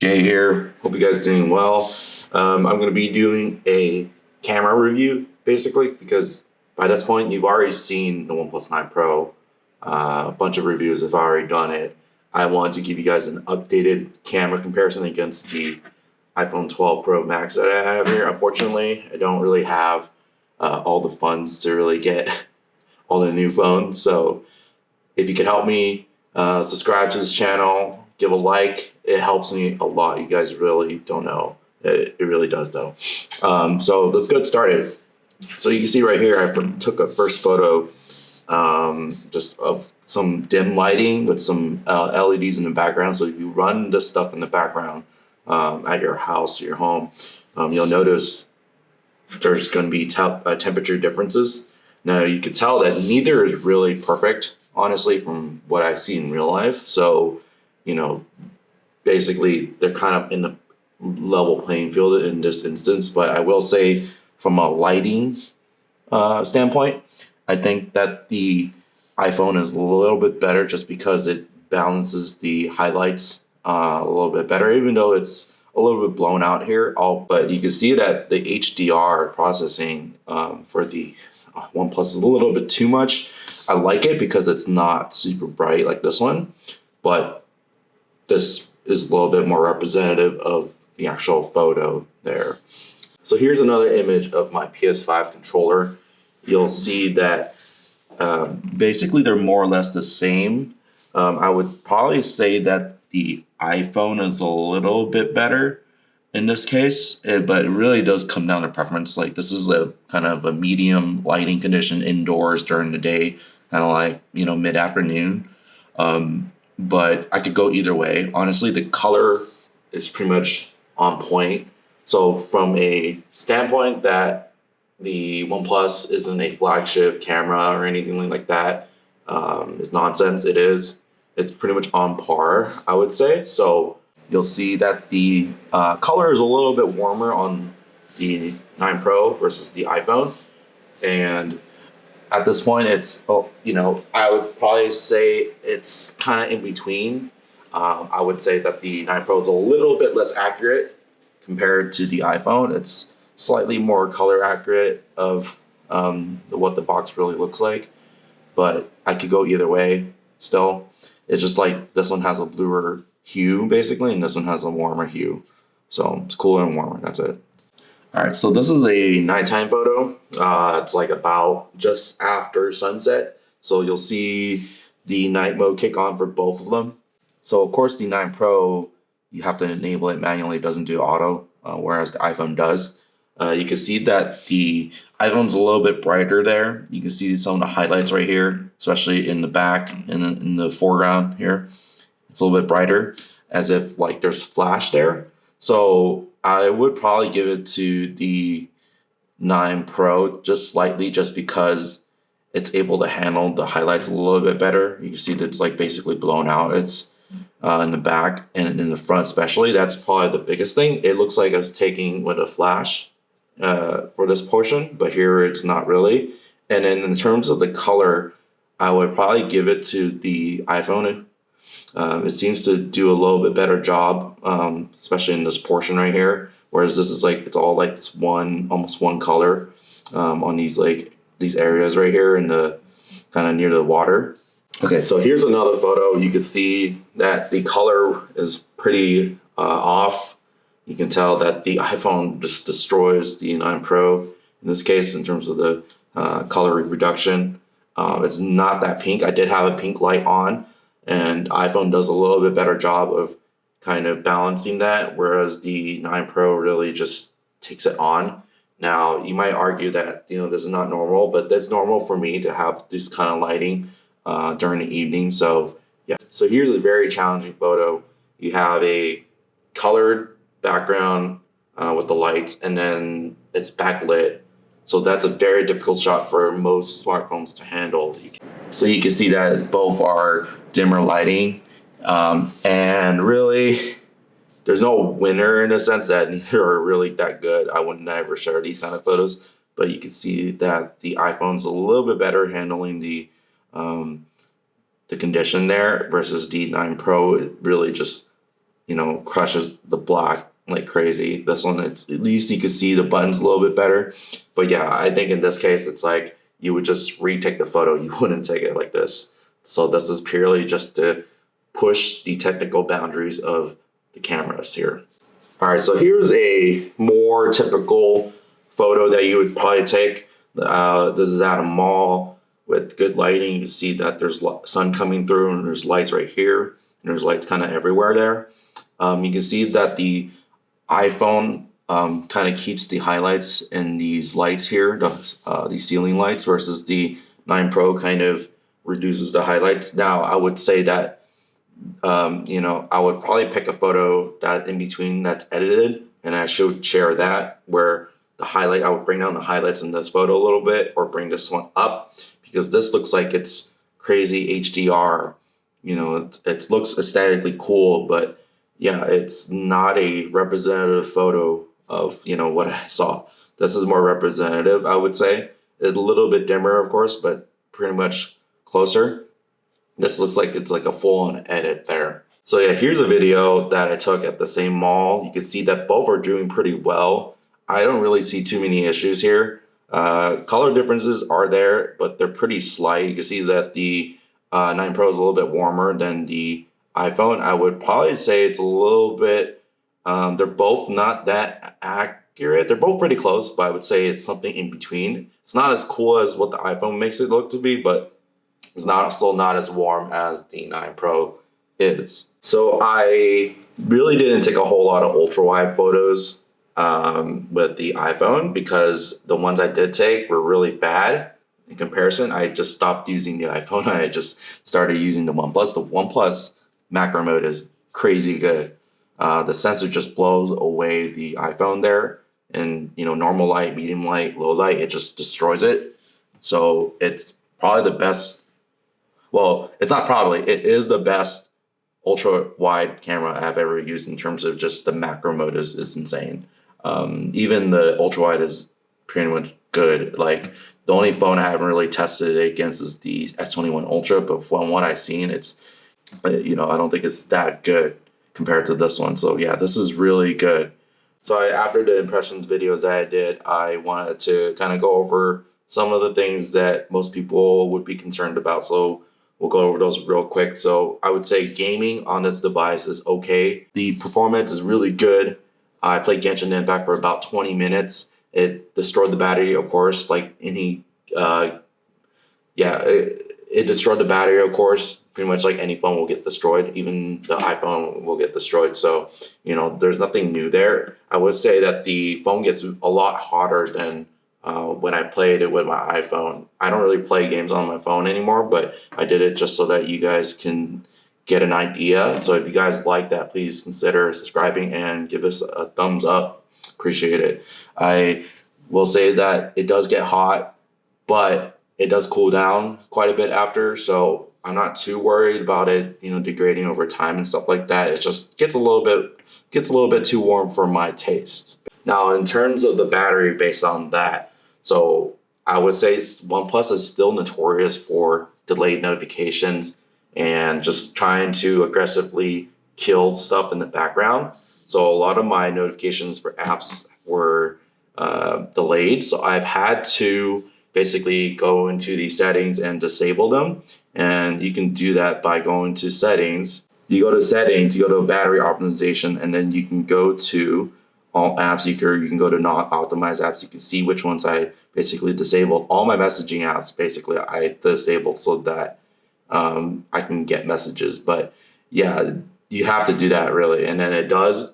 Jay here. Hope you guys are doing well. I'm going to be doing a camera review basically because by this point you've already seen the OnePlus 9 Pro. A bunch of reviews have already done it. I wanted to give you guys an updated camera comparison against the iPhone 12 Pro Max that I have here. Unfortunately, I don't really have all the funds to really get all the new phones. So if you could help me subscribe to this channel, give a like, it helps me a lot. You guys really don't know. It really does though. So let's get started. So you can see right here, I took a first photo just of some dim lighting with some LEDs in the background. So if you run this stuff in the background at your house or your home, you'll notice there's going to be temperature differences. Now you can tell that neither is really perfect, honestly, from what I see in real life. So, basically they're kind of in the level playing field in this instance. But I will say, from a lighting standpoint, I think that the iPhone is a little bit better just because it balances the highlights a little bit better, even though it's a little bit blown out here. But you can see that the HDR processing for the OnePlus is a little bit too much. I like it because it's not super bright like this one, but this is a little bit more representative of the actual photo there. So here's another image of my PS5 controller. You'll see that basically they're more or less the same. I would probably say that the iPhone is a little bit better in this case, but it really does come down to preference. Like, this is a kind of a medium lighting condition indoors during the day, kind of like, mid-afternoon. But I could go either way. Honestly, the color is pretty much on point. So from a standpoint that the OnePlus isn't a flagship camera or anything like that, is nonsense. It's pretty much on par, I would say. So you'll see that the color is a little bit warmer on the 9 Pro versus the iPhone. And at this point, it's, I would probably say it's kind of in between. I would say that the 9 Pro is a little bit less accurate compared to the iPhone. It's slightly more color accurate of what the box really looks like. But I could go either way still. It's just like this one has a bluer hue basically, and this one has a warmer hue. So it's cooler and warmer, that's it. All right, so this is a nighttime photo. It's like about just after sunset. So you'll see the night mode kick on for both of them. So of course the 9 Pro, you have to enable it manually. It doesn't do auto, whereas the iPhone does. You can see that the iPhone's a little bit brighter there. You can see some of the highlights right here, especially in the back and in the foreground here. It's a little bit brighter, as if like there's flash there. So I would probably give it to the 9 Pro just slightly, just because it's able to handle the highlights a little bit better. You can see that it's like basically blown out. It's in the back and in the front especially. That's probably the biggest thing. It looks like it's taking with a flash for this portion, but here it's not really. And then in terms of the color, I would probably give it to the iPhone. It seems to do a little bit better job, especially in this portion right here. Whereas this is like, it's all like this almost one color on these areas right here in the kind of near the water. Okay, so here's another photo. You can see that the color is pretty off. You can tell that the iPhone just destroys the 9 Pro in this case in terms of the color reduction. It's not that pink. I did have a pink light on, and iPhone does a little bit better job of kind of balancing that, whereas the 9 Pro really just takes it on. Now, you might argue that, this is not normal, but that's normal for me to have this kind of lighting during the evening. So, yeah. So here's a very challenging photo. You have a colored background with the lights, and then it's backlit. So that's a very difficult shot for most smartphones to handle. So you can see that both are dimmer lighting. And really, there's no winner in a sense that neither are really that good. I would never share these kind of photos, but you can see that the iPhone's a little bit better handling the condition there versus the 9 Pro. It really just, crushes the black like crazy. This one, it's at least you can see the buttons a little bit better. But yeah, I think in this case, it's like you would just retake the photo. You wouldn't take it like this. So this is purely just to push the technical boundaries of the cameras here. All right, so here's a more typical photo that you would probably take. This is at a mall with good lighting. You see that there's sun coming through and there's lights right here. And there's lights kind of everywhere there. You can see that the iPhone kind of keeps the highlights in these lights here, these ceiling lights, versus the 9 Pro kind of reduces the highlights. Now, I would say that I would probably pick a photo that in between that's edited, and I should share that where I would bring down the highlights in this photo a little bit, or bring this one up, because this looks like it's crazy HDR. It looks aesthetically cool, but yeah, it's not a representative photo of what I saw. This is more representative, I would say. It's a little bit dimmer, of course, but pretty much closer. This looks like it's like a full-on edit there. So yeah, here's a video that I took at the same mall. You can see that both are doing pretty well. I don't really see too many issues here. Color differences are there, but they're pretty slight. You can see that the 9 Pro is a little bit warmer than the iPhone. I would probably say it's a little bit, they're both not that accurate. They're both pretty close, but I would say it's something in between. It's not as cool as what the iPhone makes it look to be, but it's still not as warm as the 9 Pro is. So I really didn't take a whole lot of ultra wide photos with the iPhone, because the ones I did take were really bad. In comparison, I just stopped using the iPhone. I just started using the OnePlus. The OnePlus macro mode is crazy good. The sensor just blows away the iPhone there. And normal light, medium light, low light, it just destroys it. So it's probably the best. Well, it's not probably, it is the best ultra wide camera I've ever used in terms of just the macro mode is insane. Even the ultra wide is pretty much good. Like, the only phone I haven't really tested it against is the S21 Ultra, but from what I've seen, it's, I don't think it's that good compared to this one. So yeah, this is really good. So after the impressions videos that I did, I wanted to kind of go over some of the things that most people would be concerned about. So we'll go over those real quick. So I would say gaming on this device is okay. The performance is really good. I played Genshin Impact for about 20 minutes. It destroyed the battery, of course, like any, it destroyed the battery, of course. Pretty much like any phone will get destroyed. Even the iPhone will get destroyed. So, there's nothing new there. I would say that the phone gets a lot hotter than when I played it with my iPhone. I don't really play games on my phone anymore, but I did it just so that you guys can get an idea. So if you guys like that, please consider subscribing and give us a thumbs up. Appreciate it. I will say that it does get hot, but it does cool down quite a bit after. So I'm not too worried about it, degrading over time and stuff like that. It just gets a little bit too warm for my taste. Now, in terms of the battery, based on that, so I would say OnePlus is still notorious for delayed notifications and just trying to aggressively kill stuff in the background. So a lot of my notifications for apps were delayed. So I've had to basically go into the settings and disable them. And you can do that by going to settings. You go to settings, you go to battery optimization, and then you can go to all apps. You can go to not optimized apps. You can see which ones I basically disabled. All my messaging apps basically I disabled so that I can get messages. But yeah, you have to do that really. And then it does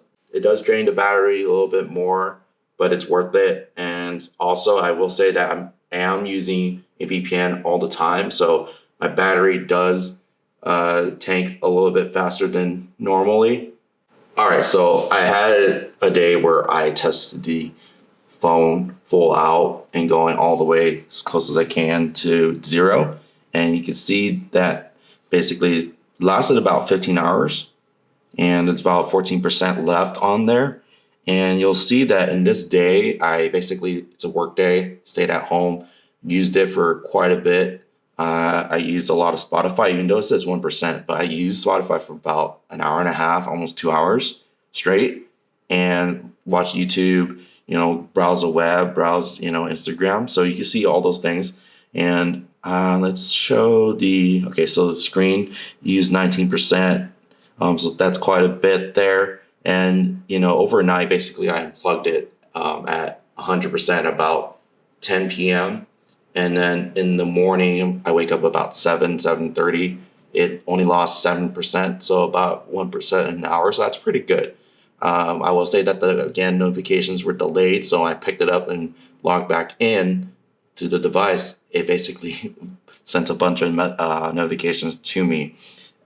drain the battery a little bit more, but it's worth it. And also I will say that I am using a VPN all the time. So my battery does tank a little bit faster than normally. All right, so I had a day where I tested the phone full out and going all the way as close as I can to 0. And you can see that basically lasted about 15 hours and it's about 14% left on there. And you'll see that in this day, it's a work day, stayed at home, used it for quite a bit. I used a lot of Spotify, even though it says 1%, but I used Spotify for about an hour and a half, almost 2 hours straight, and watch YouTube, browse the web, browse, Instagram. So you can see all those things. And let's show okay, so the screen used 19%. So that's quite a bit there. And, overnight, basically, I unplugged it at 100% about 10 p.m. And then in the morning, I wake up about 7:30. It only lost 7%, so about 1% an hour. So that's pretty good. I will say that again, notifications were delayed, so I picked it up and logged back in to the device. It basically sent a bunch of notifications to me.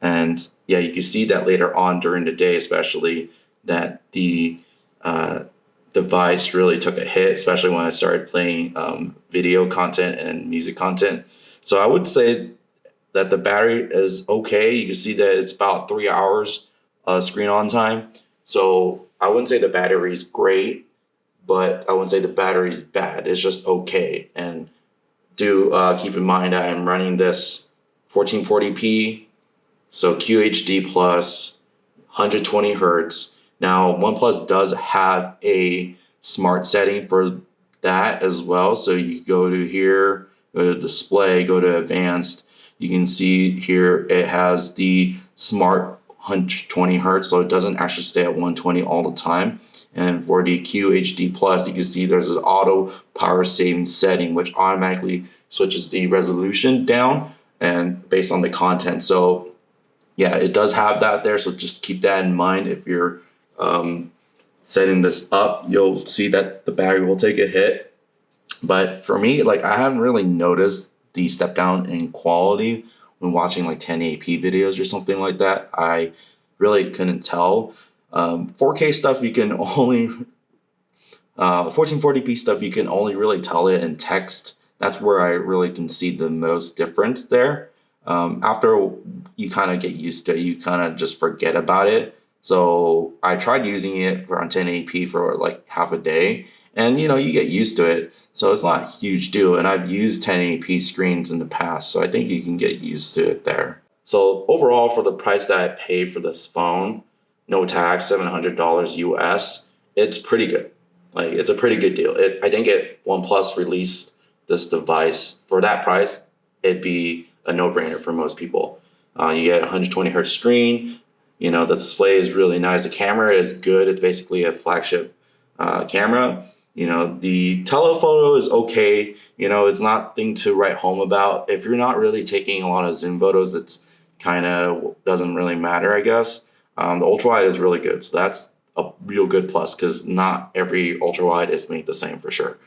And yeah, you can see that later on during the day, especially that the device really took a hit, especially when I started playing video content and music content. So I would say that the battery is okay. You can see that it's about 3 hours screen on time. So I wouldn't say the battery is great, but I wouldn't say the battery is bad. It's just okay. And do keep in mind I am running this 1440p, so QHD plus 120 hertz. Now, OnePlus does have a smart setting for that as well. So you go to here, go to display, go to advanced. You can see here it has the smart 120 hertz, so it doesn't actually stay at 120 all the time. And for the QHD plus, you can see there's an auto power saving setting, which automatically switches the resolution down and based on the content. So yeah, it does have that there. So just keep that in mind. If you're setting this up, you'll see that the battery will take a hit. But for me, like, I haven't really noticed the step down in quality when watching like 1080p videos or something like that. I really couldn't tell. 4K stuff you can only 1440p stuff you can only really tell it in text. That's where I really can see the most difference there. After you kind of get used to it, you kind of just forget about it. So I tried using it on 1080p for like half a day, and you get used to it. So it's not a huge deal. And I've used 1080p screens in the past, so I think you can get used to it there. So overall, for the price that I paid for this phone, no tax, $700 US, it's pretty good. Like, it's a pretty good deal. I think OnePlus released this device for that price, it'd be a no-brainer for most people. You get 120 hertz screen. The display is really nice. The camera is good. It's basically a flagship camera. The telephoto is okay. It's nothing to write home about. If you're not really taking a lot of zoom photos, it's kind of doesn't really matter, I guess. The ultra wide is really good. So that's a real good plus, because not every ultra wide is made the same for sure.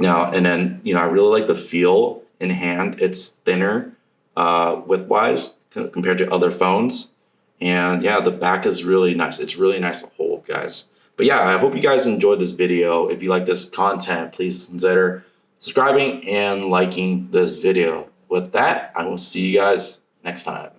Now, and then, I really like the feel in hand. It's thinner width-wise compared to other phones. And yeah, the back is really nice. It's really nice to hold, guys. But yeah, I hope you guys enjoyed this video. If you like this content, please consider subscribing and liking this video. With that, I will see you guys next time.